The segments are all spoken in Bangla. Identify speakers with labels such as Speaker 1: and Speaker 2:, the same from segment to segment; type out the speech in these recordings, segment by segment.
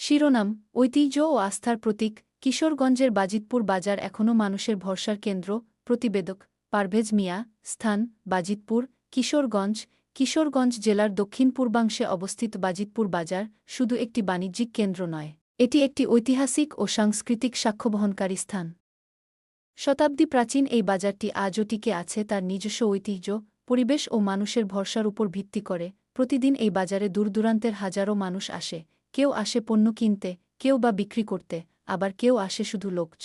Speaker 1: শিরোনাম ঐতিহ্য ও আস্থার প্রতীক কিশোরগঞ্জের বাজিতপুর বাজার এখনও মানুষের ভরসার কেন্দ্র প্রতিবেদক পারভেজ মিয়া স্থান বাজিতপুর কিশোরগঞ্জ কিশোরগঞ্জ জেলার দক্ষিণ পূর্বাংশে অবস্থিত বাজিতপুর বাজার শুধু একটি বাণিজ্যিক কেন্দ্র নয়, এটি একটি ঐতিহাসিক ও সাংস্কৃতিক সাক্ষ্যবহনকারী স্থান। শতাব্দী প্রাচীন এই বাজারটি আজও টিকে আছে তার নিজস্ব ঐতিহ্য, পরিবেশ ও মানুষের ভরসার উপর ভিত্তি করে। প্রতিদিন এই বাজারে দূরদূরান্তের হাজারো মানুষ আসে, কেউ আসে পণ্য কিনতে, কেউ বা বিক্রি করতে, আবার কেউ আসে শুধু লোকজ।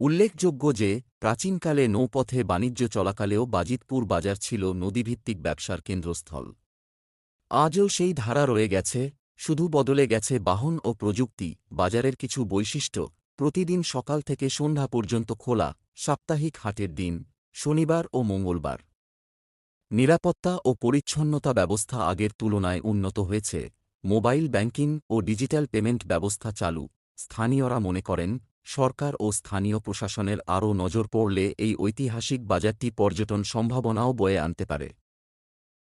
Speaker 2: উল্লেখযোগ্য যে প্রাচীনকালে নৌপথে বাণিজ্য চলাকালেও বাজিতপুর বাজার ছিল নদীভিত্তিক ব্যবসার কেন্দ্রস্থল। আজও সেই ধারা রয়ে গেছে, শুধু বদলে গেছে বাহন ও প্রযুক্তি। বাজারের কিছু বৈশিষ্ট্য: প্রতিদিন সকাল থেকে সন্ধ্যা পর্যন্ত খোলা, সাপ্তাহিক হাটের দিন শনিবার ও মঙ্গলবার। নিরাপত্তা ও পরিচ্ছন্নতা ব্যবস্থা আগের তুলনায় উন্নত হয়েছে, মোবাইল ব্যাংকিং ও ডিজিটাল পেমেন্ট ব্যবস্থা চালু। স্থানীয়রা মনে করেন, সরকার ও স্থানীয় প্রশাসনের আরও নজর পড়লে এই ঐতিহাসিক বাজারটি পর্যটন সম্ভাবনাও বয়ে আনতে পারে।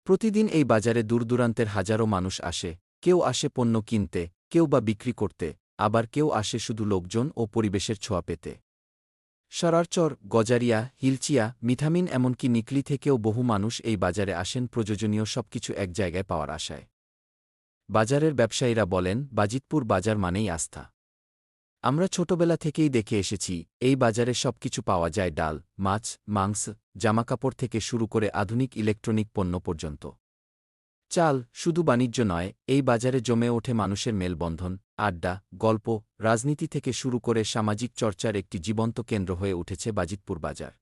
Speaker 2: প্রতিদিন এই বাজারে দূরদূরান্তের হাজারো মানুষ আসে, কেউ আসে পণ্য কিনতে, কেউ বা বিক্রি করতে, আবার কেউ আসে শুধু লোকজন ও পরিবেশের ছোঁয়া পেতে। সরারচর, গজারিয়া, হিলচিয়া, মিঠামিন এমনকি নিকলি থেকেও বহু মানুষ এই বাজারে আসেন প্রয়োজনীয় সবকিছু এক জায়গায় পাওয়ার আশায়। বাজারের ব্যবসায়ীরা বলেন, বাজিতপুর বাজার মানেই আস্থা। আমরা ছোটবেলা থেকেই দেখে এসেছি, এই বাজারে সবকিছু পাওয়া যায়, ডাল, মাছ, মাংস, জামাকাপড় থেকে শুরু করে আধুনিক ইলেকট্রনিক পণ্য পর্যন্ত। চাল শুধু বাণিজ্য নয়, এই বাজারে জমে ওঠে মানুষের মেলবন্ধন, আড্ডা, গল্প, রাজনীতি থেকে শুরু করে সামাজিক চর্চার একটি জীবন্ত কেন্দ্র হয়ে উঠেছে বাজিতপুর বাজার।